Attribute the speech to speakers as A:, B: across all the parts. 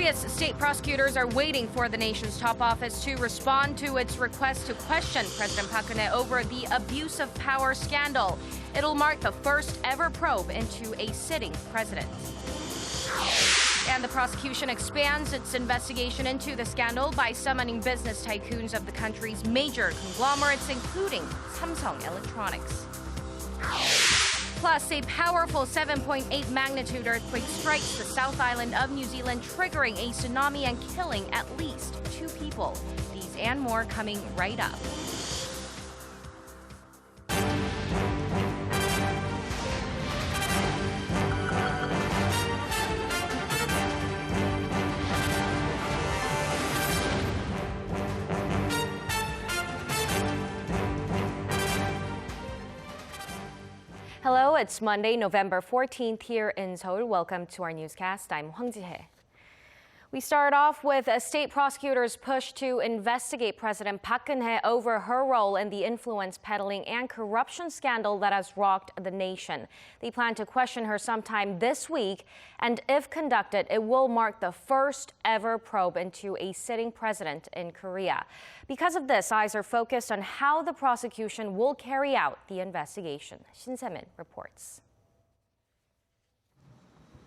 A: Korea's state prosecutors are waiting for the nation's top office to respond to its request to question President Park Geun-hye over the abuse of power scandal. It'll mark the first ever probe into a sitting president. And the prosecution expands its investigation into the scandal by summoning business tycoons of the country's major conglomerates, including Samsung Electronics. Plus, a powerful 7.8 magnitude earthquake strikes the South Island of New Zealand, triggering a tsunami and killing at least 2 people. These and more coming right up. Hello, it's Monday, November 14th here in Seoul. Welcome to our newscast. I'm Hwang Ji-hye. We start off with a state prosecutor's push to investigate President Park Geun-hye over her role in the influence peddling and corruption scandal that has rocked the nation. They plan to question her sometime this week, and if conducted, it will mark the first ever probe into a sitting president in Korea. Because of this, eyes are focused on how the prosecution will carry out the investigation. Shin Se-min reports.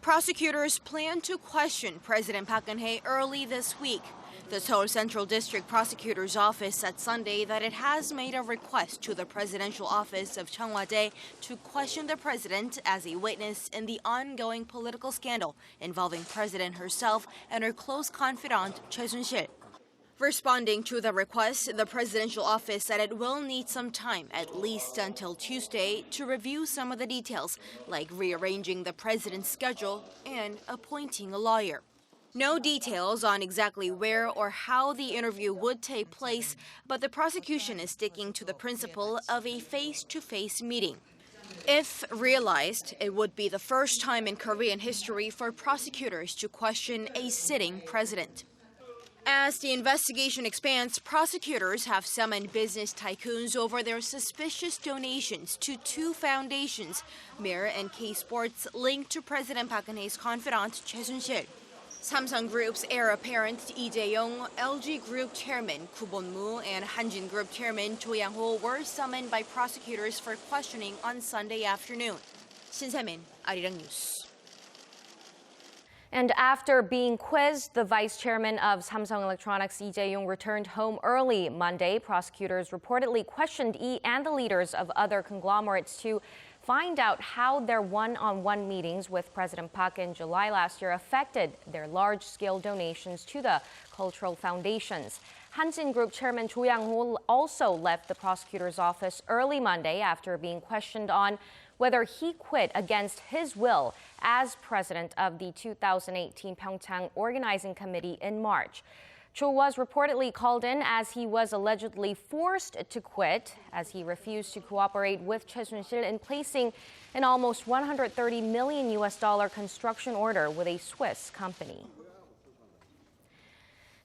B: Prosecutors plan to question President Park Geun-hye early this week. The Seoul Central District Prosecutor's Office said Sunday that it has made a request to the presidential office of Cheongwa-dae to question the president as a witness in the ongoing political scandal involving President herself and her close confidant, Choi Soon-sil. Responding to the request, the presidential office said it will need some time, at least until Tuesday, to review some of the details, like rearranging the president's schedule and appointing a lawyer. No details on exactly where or how the interview would take place, but the prosecution is sticking to the principle of a face-to-face meeting. If realized, it would be the first time in Korean history for prosecutors to question a sitting president. As the investigation expands, prosecutors have summoned business tycoons over their suspicious donations to 2 foundations, Mir and K-Sports, linked to President Park Geun-hye's confidant, Choi Soon-sil. Samsung Group's heir apparent Lee Jae-yong, LG Group Chairman Koo Bon-moo, and Hanjin Group Chairman Cho Yang-ho were summoned by prosecutors for questioning on Sunday afternoon. Shin Se-min, Arirang News.
A: And after being quizzed, the vice chairman of Samsung Electronics, Lee Jae-yong, returned home early Monday. Prosecutors reportedly questioned Lee and the leaders of other conglomerates to find out how their one-on-one meetings with President Park in July last year affected their large-scale donations to the cultural foundations. Hanjin Group Chairman Cho Yang-ho also left the prosecutor's office early Monday after being questioned on whether he quit against his will as president of the 2018 Pyeongchang Organizing Committee in March. Cho was reportedly called in as he was allegedly forced to quit as he refused to cooperate with Choi Soon-sil in placing an almost $130 million construction order with a Swiss company.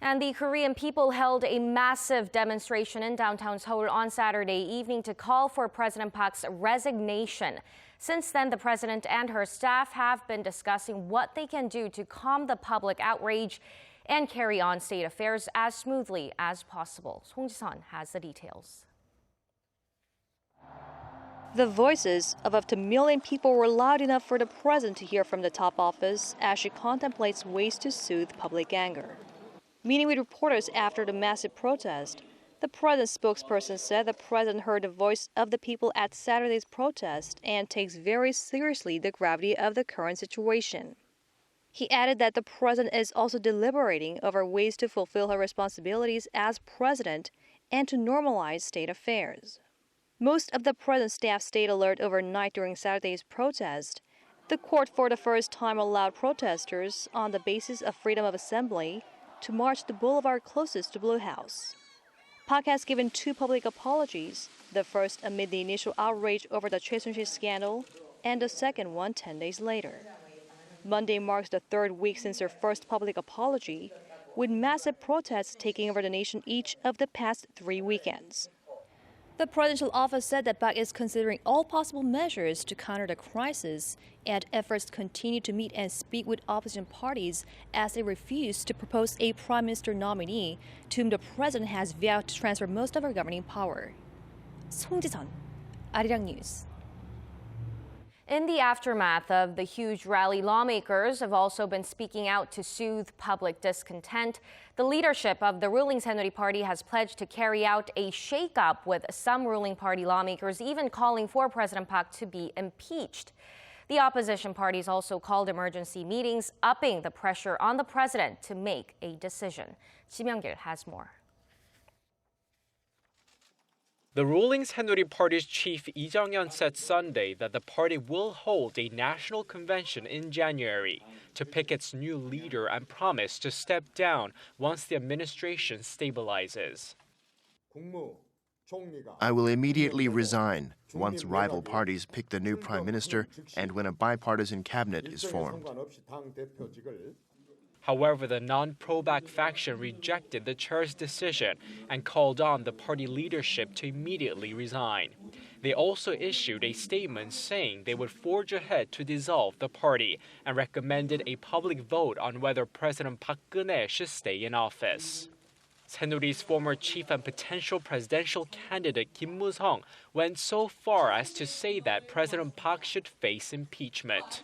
A: And the Korean people held a massive demonstration in downtown Seoul on Saturday evening to call for President Park's resignation. Since then, the president and her staff have been discussing what they can do to calm the public outrage and carry on state affairs as smoothly as possible. Song Ji-sun has the details.
C: The voices of up to a million people were loud enough for the president to hear from the top office as she contemplates ways to soothe public anger. Meeting with reporters after the massive protest, the president's spokesperson said the president heard the voice of the people at Saturday's protest and takes very seriously the gravity of the current situation. He added that the president is also deliberating over ways to fulfill her responsibilities as president and to normalize state affairs. Most of the president's staff stayed alert overnight during Saturday's protest. The court for the first time allowed protesters, on the basis of freedom of assembly, to march the boulevard closest to Blue House. Park has given 2 public apologies, the first amid the initial outrage over the Choi Soon-sil scandal, and the second one 10 days later. Monday marks the 3rd week since her first public apology, with massive protests taking over the nation each of the past 3 weekends. The presidential office said that BREAK is considering all possible measures to counter the crisis, and efforts continue to meet and speak with opposition parties as they refuse to propose a prime minister nominee to whom the president has vowed to transfer most of her governing power. 송지선, Arirang News.
A: In the aftermath of the huge rally, lawmakers have also been speaking out to soothe public discontent. The leadership of the ruling Saenuri party has pledged to carry out a shakeup, with some ruling party lawmakers even calling for President Park to be impeached. The opposition parties also called emergency meetings, upping the pressure on the president to make a decision. Ji Myung-gil has more.
D: The ruling Saenuri Party's chief Lee Jung-yeon said Sunday that the party will hold a national convention in January to pick its new leader and promise to step down once the administration stabilizes.
E: I will immediately resign once rival parties pick the new prime minister and when a bipartisan cabinet is formed.
D: However, the non-pro-back faction rejected the chair's decision and called on the party leadership to immediately resign. They also issued a statement saying they would forge ahead to dissolve the party and recommended a public vote on whether President Park Geun-hye should stay in office. Saenuri's former chief and potential presidential candidate Kim Moo-sung went so far as to say that President Park should face impeachment.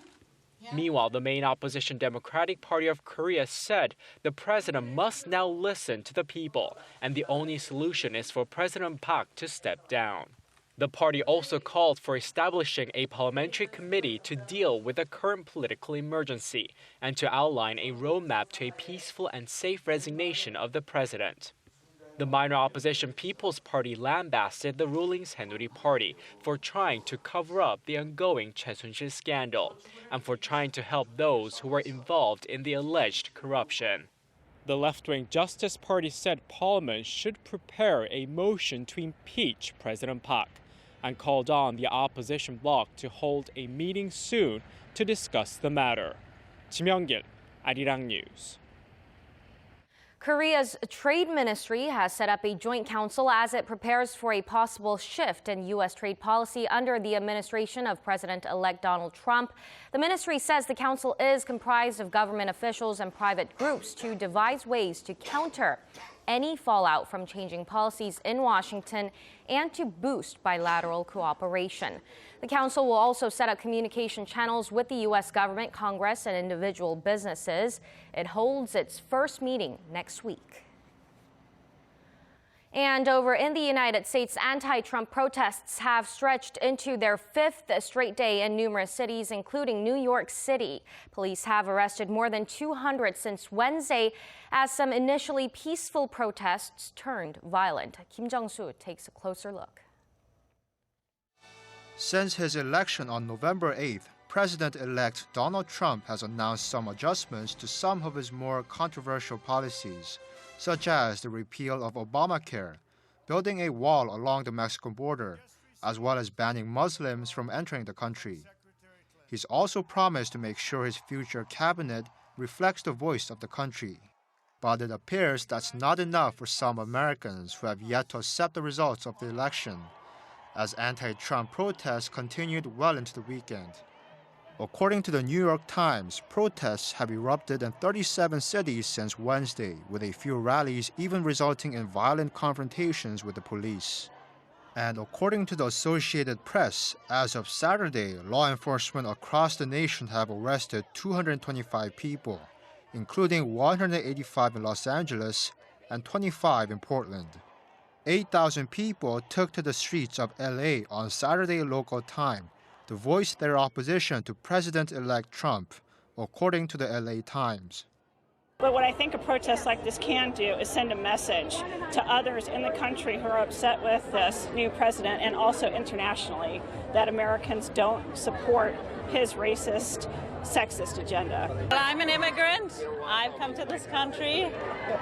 D: Meanwhile, the main opposition Democratic Party of Korea said the president must now listen to the people, and the only solution is for President Park to step down. The party also called for establishing a parliamentary committee to deal with the current political emergency and to outline a roadmap to a peaceful and safe resignation of the president. The minor opposition People's Party lambasted the ruling Saenuri Party for trying to cover up the ongoing Choi Soon-sil scandal and for trying to help those who were involved in the alleged corruption. The left-wing Justice Party said Parliament should prepare a motion to impeach President Park and called on the opposition bloc to hold a meeting soon to discuss the matter. Ji Myung-gil, Arirang News.
A: Korea's Trade Ministry has set up a joint council as it prepares for a possible shift in U.S. trade policy under the administration of President-elect Donald Trump. The ministry says the council is comprised of government officials and private groups to devise ways to counter any fallout from changing policies in Washington and to boost bilateral cooperation. The council will also set up communication channels with the U.S. government, Congress, and individual businesses. It holds its first meeting next week. And over in the United States, anti-Trump protests have stretched into their fifth straight day in numerous cities, including New York City. Police have arrested more than 200 since Wednesday as some initially peaceful protests turned violent. Kim Jung-soo takes a closer look.
F: Since his election on November 8th, President-elect Donald Trump has announced some adjustments to some of his more controversial policies, such as the repeal of Obamacare, building a wall along the Mexican border, as well as banning Muslims from entering the country. He's also promised to make sure his future cabinet reflects the voice of the country. But it appears that's not enough for some Americans who have yet to accept the results of the election, as anti-Trump protests continued well into the weekend. According to the New York Times, protests have erupted in 37 cities since Wednesday, with a few rallies even resulting in violent confrontations with the police. And according to the Associated Press, as of Saturday, law enforcement across the nation have arrested 225 people, including 185 in Los Angeles and 25 in Portland. 8,000 people took to the streets of LA on Saturday local time to voice their opposition to President-elect Trump, according to the LA Times.
G: But what I think a protest like this can do is send a message to others in the country who are upset with this new president and also internationally that Americans don't support his racist, sexist agenda.
H: I'm an immigrant. I've come to this country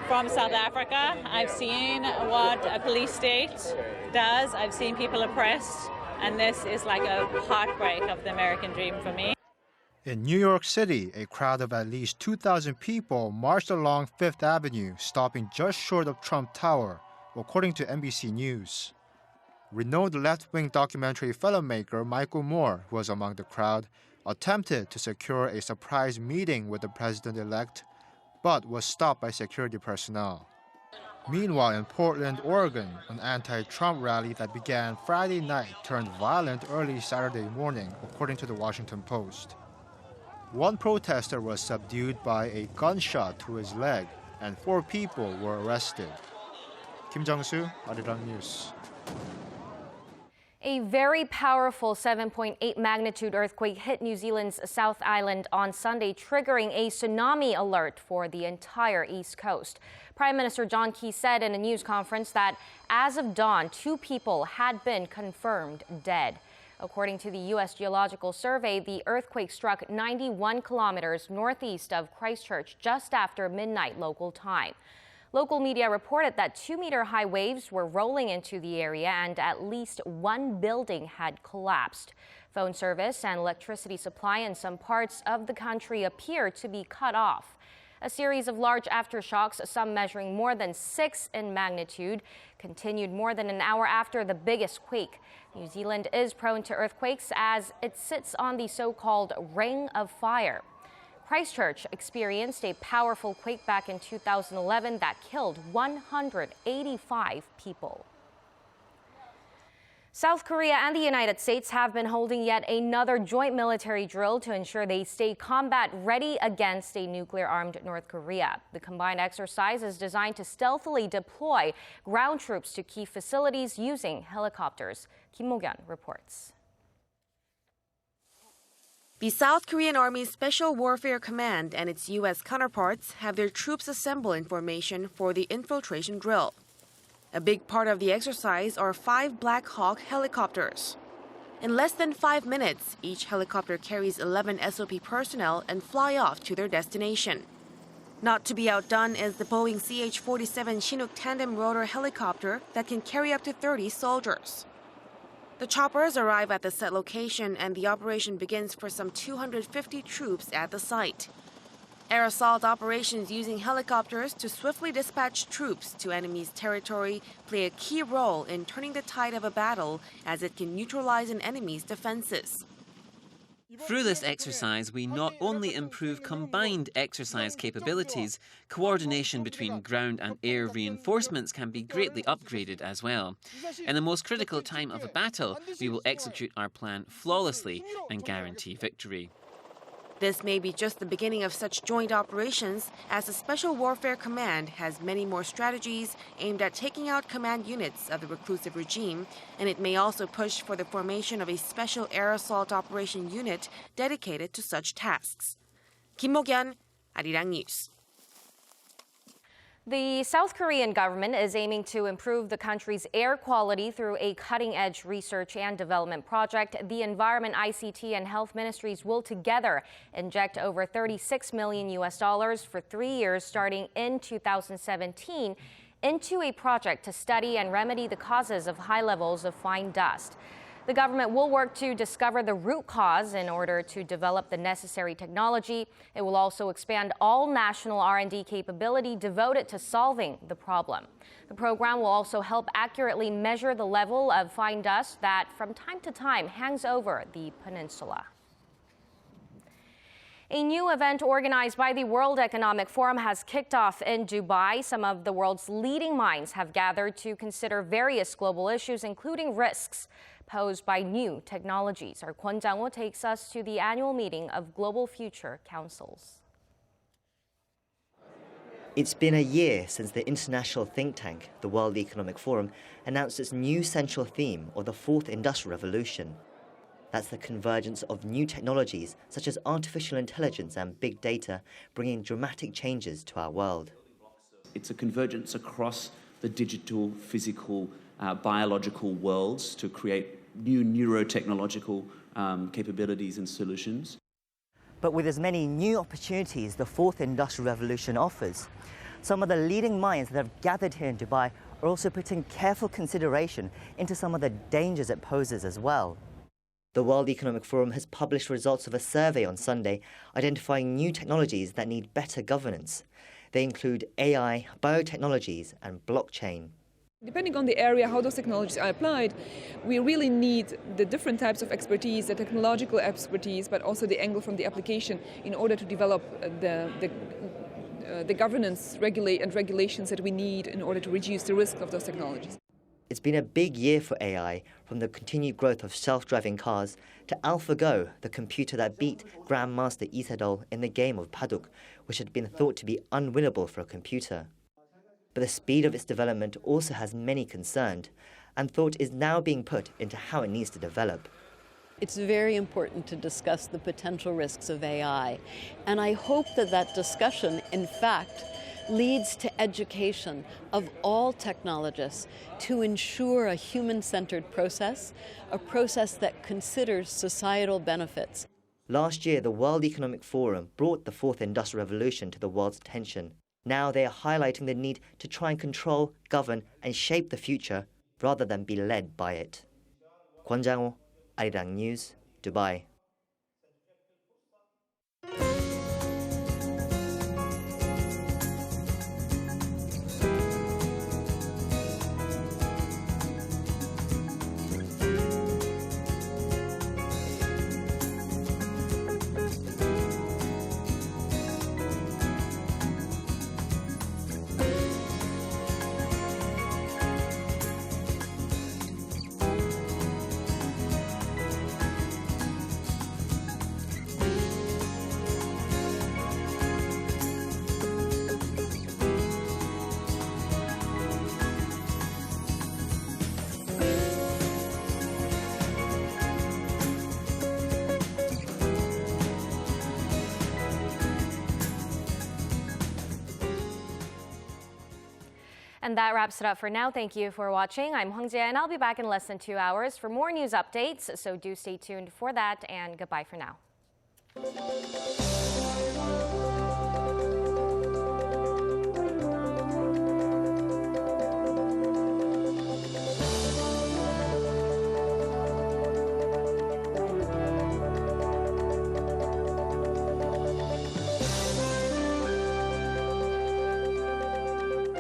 H: from South Africa. I've seen what a police state does. I've seen people oppressed. And this is like a heartbreak of the American dream for me.
F: In New York City, a crowd of at least 2,000 people marched along Fifth Avenue, stopping just short of Trump Tower, according to NBC News. Renowned left-wing documentary filmmaker Michael Moore, who was among the crowd, attempted to secure a surprise meeting with the president-elect, but was stopped by security personnel. Meanwhile, in Portland, Oregon, an anti-Trump rally that began Friday night turned violent early Saturday morning, according to the Washington Post. One protester was subdued by a gunshot to his leg, and 4 people were arrested. Kim Jung-soo, Arirang News.
A: A very powerful 7.8 magnitude earthquake hit New Zealand's South Island on Sunday, triggering a tsunami alert for the entire East Coast. Prime Minister John Key said in a news conference that as of dawn, 2 people had been confirmed dead. According to the U.S. Geological Survey, the earthquake struck 91 kilometers northeast of Christchurch just after midnight local time. Local media reported that 2-meter-high waves were rolling into the area and at least 1 building had collapsed. Phone service and electricity supply in some parts of the country appear to be cut off. A series of large aftershocks, some measuring more than 6 in magnitude, continued more than an hour after the biggest quake. New Zealand is prone to earthquakes as it sits on the so-called Ring of Fire. Christchurch experienced a powerful quake back in 2011 that killed 185 people. South Korea and the United States have been holding yet another joint military drill to ensure they stay combat ready against a nuclear-armed North Korea. The combined exercise is designed to stealthily deploy ground troops to key facilities using helicopters. Kim Mo-kyun reports.
B: The South Korean Army's Special Warfare Command and its U.S. counterparts have their troops assemble in formation for the infiltration drill. A big part of the exercise are 5 Black Hawk helicopters. In less than 5 minutes, each helicopter carries 11 SOP personnel and fly off to their destination. Not to be outdone is the Boeing CH-47 Chinook tandem rotor helicopter that can carry up to 30 soldiers. The choppers arrive at the set location and the operation begins for some 250 troops at the site. Air assault operations using helicopters to swiftly dispatch troops to enemy's territory play a key role in turning the tide of a battle as it can neutralize an enemy's defenses.
I: Through this exercise, we not only improve combined exercise capabilities, coordination between ground and air reinforcements can be greatly upgraded as well. In the most critical time of a battle, we will execute our plan flawlessly and guarantee victory.
B: This may be just the beginning of such joint operations, as the Special Warfare Command has many more strategies aimed at taking out command units of the reclusive regime, and it may also push for the formation of a special air assault operation unit dedicated to such tasks. Kim Mo-kyun, Arirang News.
A: The South Korean government is aiming to improve the country's air quality through a cutting-edge research and development project. The Environment, ICT, and Health Ministries will together inject over $36 million for 3 years starting in 2017 into a project to study and remedy the causes of high levels of fine dust. The government will work to discover the root cause in order to develop the necessary technology. It will also expand all national R&D capability devoted to solving the problem. The program will also help accurately measure the level of fine dust that from time to time hangs over the peninsula. A new event organized by the World Economic Forum has kicked off in Dubai. Some of the world's leading minds have gathered to consider various global issues, including risks posed by new technologies. Our Kwon Jang-ho takes us to the annual meeting of Global Future Councils.
J: It's been a year since the international think tank, the World Economic Forum, announced its new central theme of the Fourth Industrial Revolution. That's the convergence of new technologies such as artificial intelligence and big data, bringing dramatic changes to our world.
K: It's a convergence across the digital, physical, biological worlds to create new neurotechnological capabilities and solutions.
J: But with as many new opportunities the Fourth Industrial Revolution offers, some of the leading minds that have gathered here in Dubai are also putting careful consideration into some of the dangers it poses as well. The World Economic Forum has published results of a survey on Sunday identifying new technologies that need better governance. They include AI, biotechnologies, and blockchain.
L: Depending on the area, how those technologies are applied, we really need the different types of expertise, the technological expertise, but also the angle from the application in order to develop the governance and regulations that we need in order to reduce the risk of those technologies.
J: It's been a big year for AI, from the continued growth of self-driving cars to AlphaGo, the computer that beat Grandmaster Isedol in the game of Paduk, which had been thought to be unwinnable for a computer. But the speed of its development also has many concerned, and thought is now being put into how it needs to develop.
M: It's very important to discuss the potential risks of AI, and I hope that that discussion, in fact, leads to education of all technologists to ensure a human-centered process, a process that considers societal benefits.
J: Last year, the World Economic Forum brought the fourth industrial revolution to the world's attention. Now they are highlighting the need to try and control, govern and shape the future rather than be led by it. Kwon Jang-ho, Arirang News, Dubai.
A: And that wraps it up for now. Thank you for watching. I'm Hwang Jie, and I'll be back in less than 2 hours for more news updates. So do stay tuned for that, and goodbye for now.